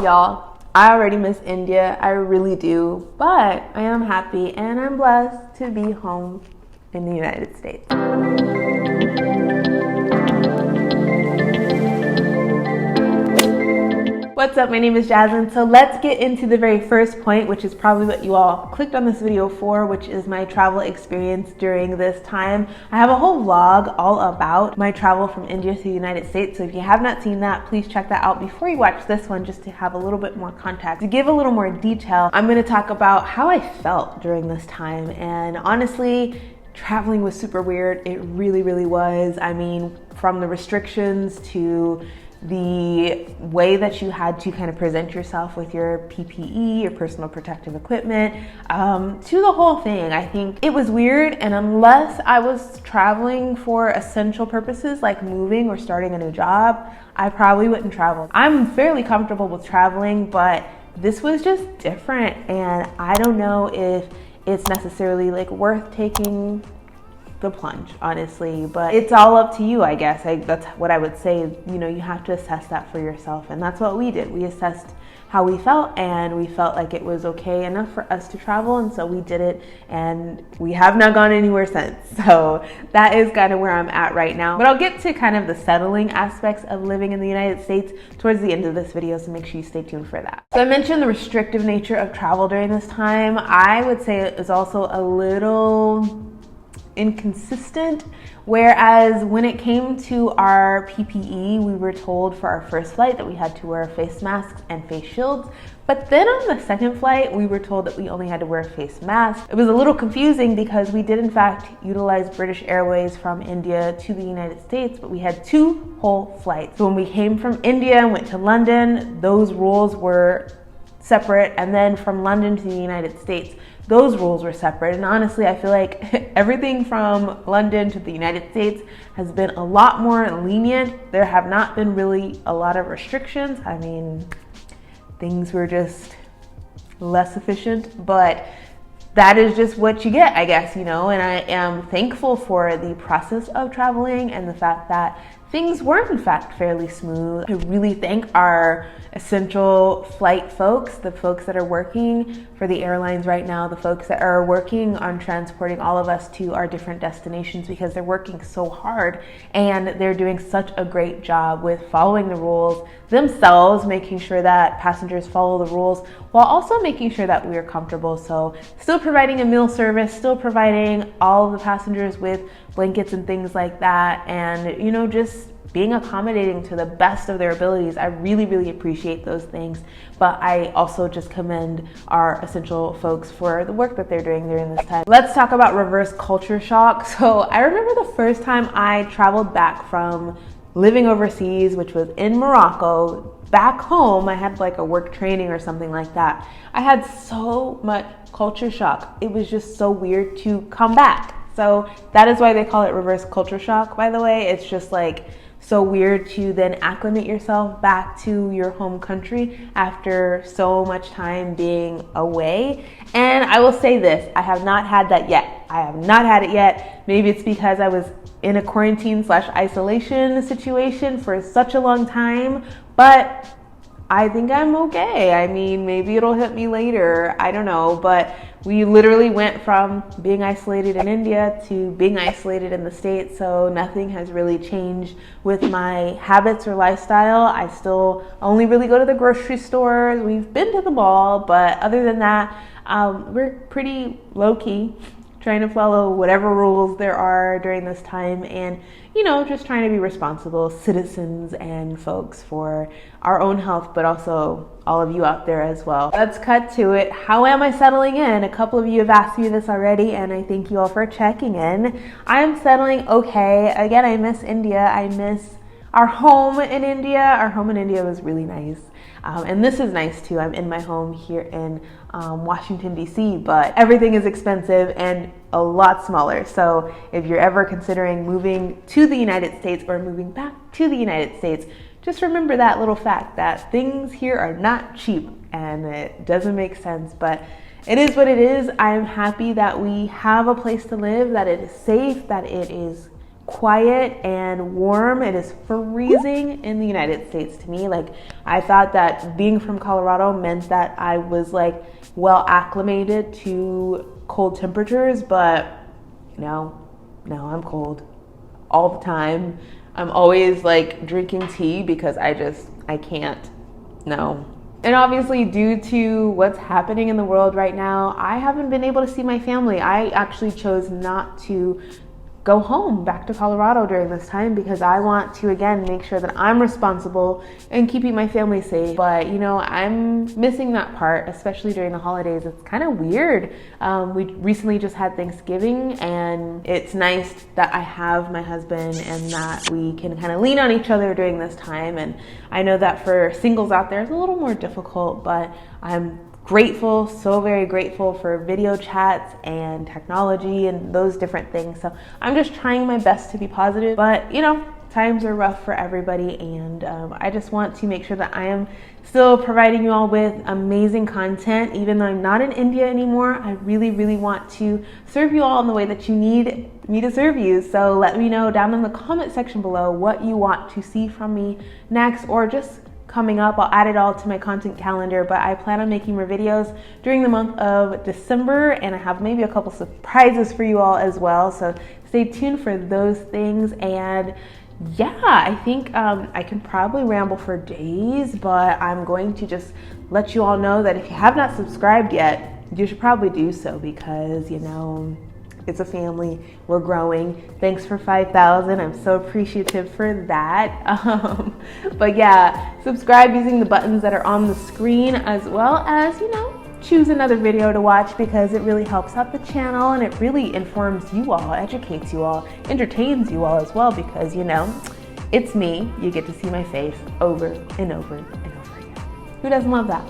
Y'all, I already miss India, I really do, but I am happy and I'm blessed to be home in the United States. What's up, my name is Jazzy. So let's get into the very first point, which is probably what you all clicked on this video for, which is my travel experience during this time. I have a whole vlog all about my travel from India to the United States. So if you have not seen that, please check that out before you watch this one, just to have a little bit more context. To give a little more detail, I'm gonna talk about how I felt during this time. And honestly, traveling was super weird. It really, really was. I mean, from the restrictions to the way that you had to kind of present yourself with your PPE, your personal protective equipment, to the whole thing. I think it was weird, and unless I was traveling for essential purposes like moving or starting a new job, I probably wouldn't travel. I'm fairly comfortable with traveling, but this was just different, and I don't know if it's necessarily like worth taking the plunge, honestly, but it's all up to you, I guess. That's what I would say. You know, you have to assess that for yourself, and that's what we did. We assessed how we felt, and we felt like it was okay enough for us to travel, and so we did it, and we have not gone anywhere since. So that is kind of where I'm at right now, but I'll get to kind of the settling aspects of living in the United States towards the end of this video, so make sure you stay tuned for that. So I mentioned the restrictive nature of travel during this time. I would say it is also a little inconsistent, whereas when it came to our PPE, we were told for our first flight that we had to wear face masks and face shields, but then on the second flight we were told that we only had to wear face masks. It was a little confusing because we did in fact utilize British Airways from India to the United States, but we had 2 whole flights. So when we came from India and went to London, those rules were separate, and then from London to the United States, those rules were separate. And honestly, I feel like everything from London to the United States has been a lot more lenient. There have not been really a lot of restrictions. I mean, things were just less efficient, but that is just what you get, I guess, you know. And I am thankful for the process of traveling and the fact that things were in fact fairly smooth. I really thank our essential flight folks, the folks that are working for the airlines right now, the folks that are working on transporting all of us to our different destinations, because they're working so hard and they're doing such a great job with following the rules themselves, making sure that passengers follow the rules while also making sure that we are comfortable. So still providing a meal service, still providing all of the passengers with blankets and things like that, and you know, just being accommodating to the best of their abilities. I really, really appreciate those things, but I also just commend our essential folks for the work that they're doing during this time. Let's talk about reverse culture shock. So I remember the first time I traveled back from living overseas, which was in Morocco, back home. I had like a work training or something like that. I had so much culture shock. It was just so weird to come back. So that is why they call it reverse culture shock, by the way. It's just like so weird to then acclimate yourself back to your home country after so much time being away. And I will say this, I have not had that yet. I have not had it yet. Maybe it's because I was in a quarantine/isolation situation for such a long time, but I think I'm okay. I mean, maybe it'll hit me later. I don't know, but we literally went from being isolated in India to being isolated in the States, so nothing has really changed with my habits or lifestyle. I still only really go to the grocery store. We've been to the mall, but other than that, we're pretty low-key, trying to follow whatever rules there are during this time, and you know, just trying to be responsible citizens and folks for our own health, but also all of you out there as well. Let's cut to it. How am I settling in? A couple of you have asked me this already, and I thank you all for checking in. I am settling okay. Again, I miss India. I miss our home in India. Our home in India was really nice. And this is nice too. I'm in my home here in Washington, D.C., but everything is expensive and a lot smaller. So if you're ever considering moving to the United States or moving back to the United States, just remember that little fact that things here are not cheap, and it doesn't make sense, but it is what it is. I am happy that we have a place to live, that it is safe, that it is quiet and warm. It is freezing in the United States to me. Like, I thought that being from Colorado meant that I was like well acclimated to cold temperatures, but no, I'm cold all the time. I'm always like drinking tea because I can't. No. And obviously, due to what's happening in the world right now, I haven't been able to see my family. I actually chose not to go home back to Colorado during this time because I want to, again, make sure that I'm responsible and keeping my family safe. But, you know, I'm missing that part, especially during the holidays. It's kind of weird. We recently just had Thanksgiving, and it's nice that I have my husband and that we can kind of lean on each other during this time. And I know that for singles out there, it's a little more difficult, but I'm grateful, so very grateful for video chats and technology and those different things. So I'm just trying my best to be positive, but you know, times are rough for everybody, and I just want to make sure that I am still providing you all with amazing content. Even though I'm not in India anymore, I really want to serve you all in the way that you need me to serve you. So let me know down in the comment section below what you want to see from me next, or just coming up. I'll add it all to my content calendar, but I plan on making more videos during the month of December, and I have maybe a couple surprises for you all as well. So stay tuned for those things. And yeah, I think I can probably ramble for days, but I'm going to just let you all know that if you have not subscribed yet, you should probably do so, because, you know, it's a family, we're growing. Thanks for 5,000. I'm so appreciative for that. But yeah, subscribe using the buttons that are on the screen, as well as, you know, choose another video to watch, because it really helps out the channel and it really informs you all, educates you all, entertains you all as well, because, you know, it's me. You get to see my face over and over and over again. Who doesn't love that?